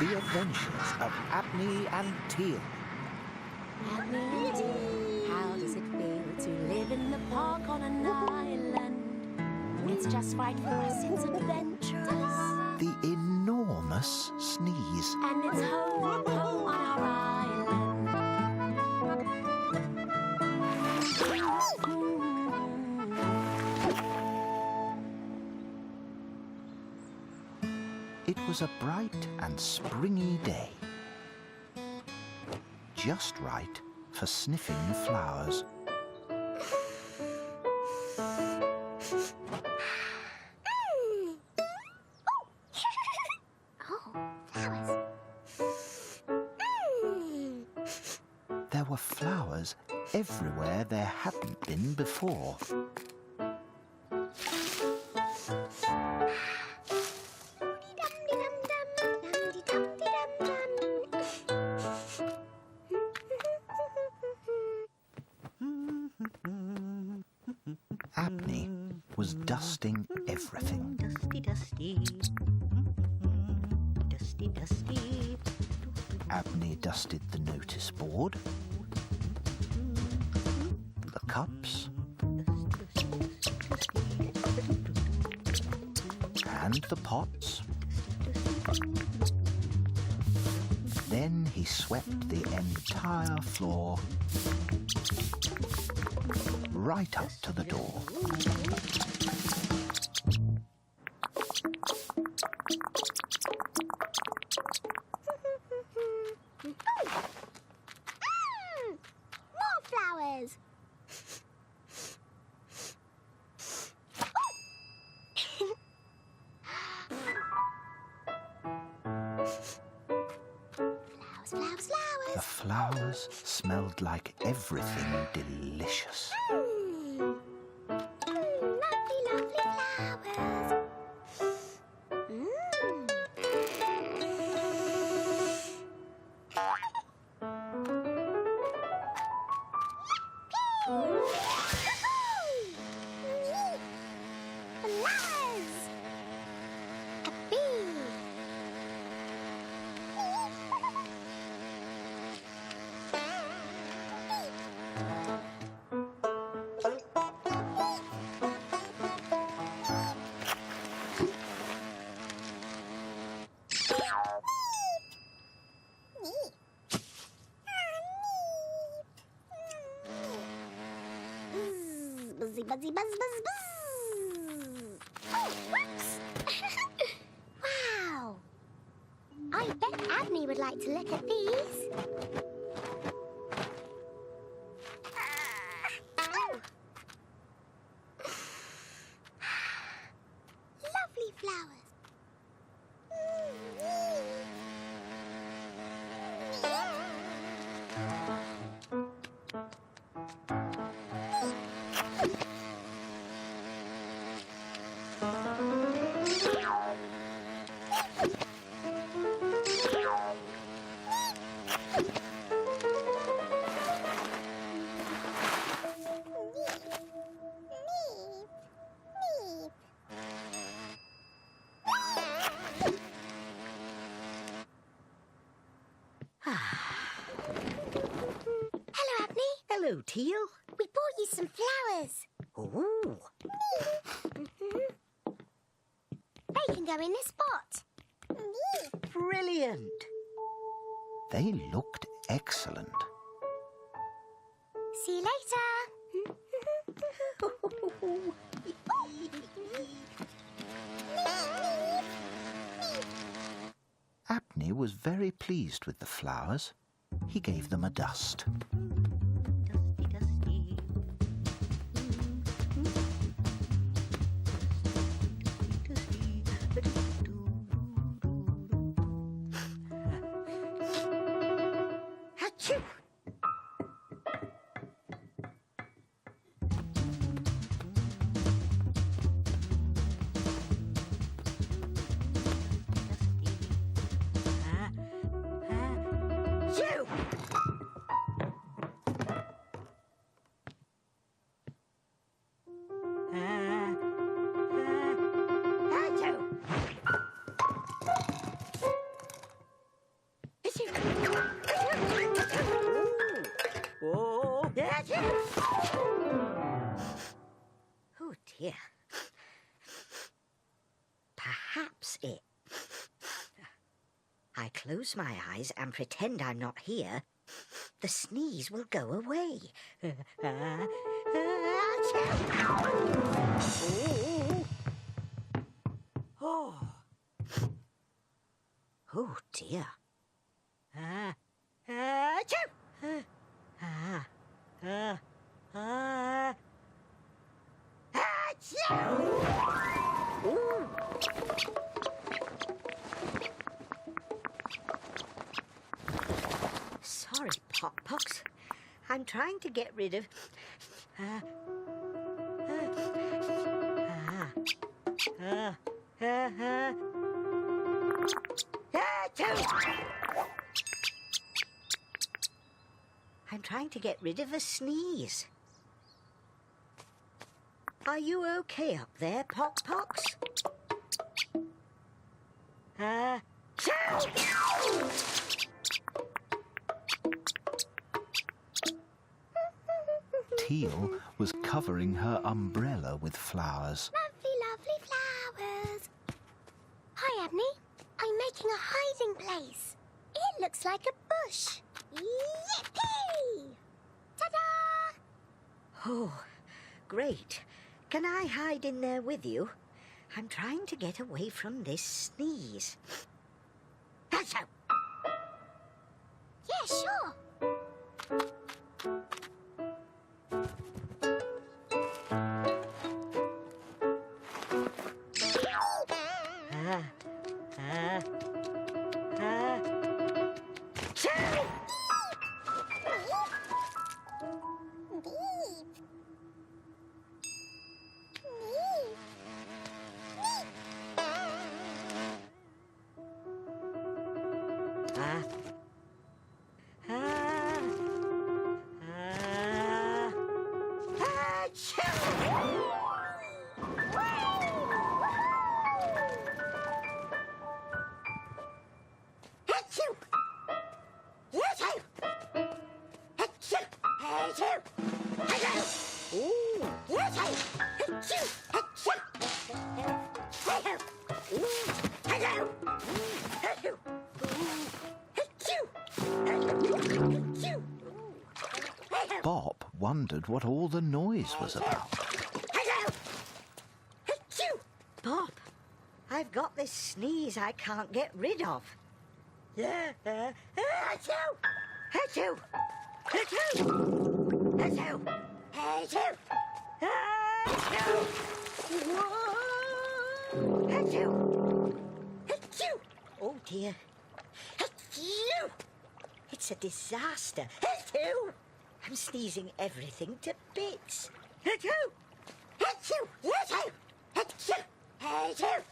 The Adventures of Adney and Teal. Adney and Teal, how does it feel to live in the park on an island? It's just right for us, it's adventurous. The enormous sneeze. And it's home, home on our island. It was a bright and springy day. Just right for sniffing the flowers. There were flowers everywhere there hadn't been before. Adney was dusting everything. Dusty, dusty. Dusty, dusty. Adney dusted the notice board, the cups, and the pots. Then he swept the entire floor right up to the door. More flowers. Flowers, flowers, The flowers. flowers smelled like everything delicious. Lovely, lovely flowers. Flowers. A bee. Buzzy, buzzy, buzz, buzz, buzz. Oh, whoops. Wow. I bet Adney would like to look at these. Oh. Lovely flowers. Hello, Adney. Hello, Teal. We bought you some flowers. Oh, They can go in this pot. brilliant. They looked excellent. See you later. Adney was very pleased with the flowers. He gave them a dust. Dusty, dusty. Achoo! You! I close my eyes and pretend I'm not here, the sneeze will go away. Oh. Oh dear. Sorry, Pox. I'm trying to get rid of... I'm trying to get rid of a sneeze. Are you okay up there, Pox? Teal was covering her umbrella with flowers. Lovely, lovely flowers. Hi, Adney. I'm making a hiding place. It looks like a bush. Yippee! Ta-da! Oh, great. Can I hide in there with you? I'm trying to get away from this sneeze. Achoo! Yeah, sure. Bop wondered what all the noise was about. Bob, I've got this sneeze I can't get rid of. Achoo! Achoo! Achoo! Achoo! Achoo! Achoo! Whoa! Achoo! Achoo! Oh dear. Achoo! It's a disaster. Achoo! I'm sneezing everything to bits. Achoo! Achoo! Achoo! Achoo! Achoo!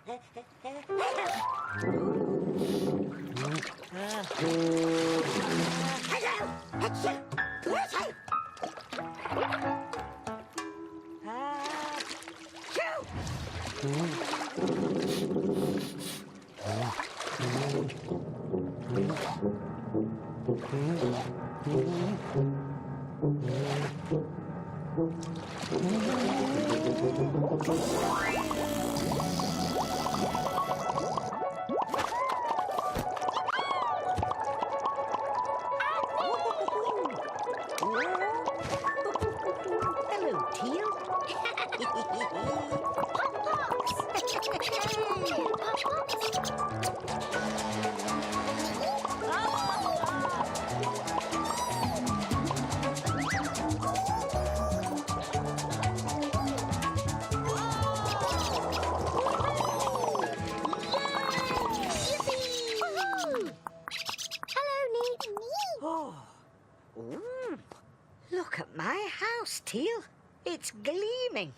Hello, Teal. Oh. Ooh. Look at my house, Teal. It's gleaming.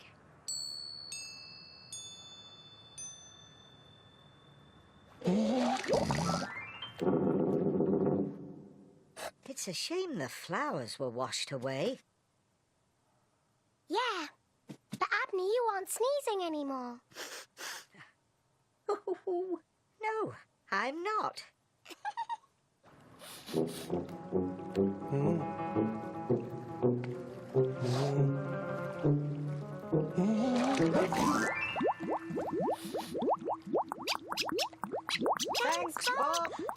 It's a shame the flowers were washed away. Yeah, but Adney, you aren't sneezing anymore. Oh, no, I'm not. Thanks, Bob. Bless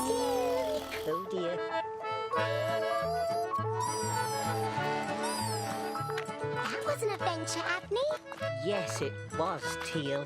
you. Oh dear. That was an adventure, Adney. Yes, it was, Teal.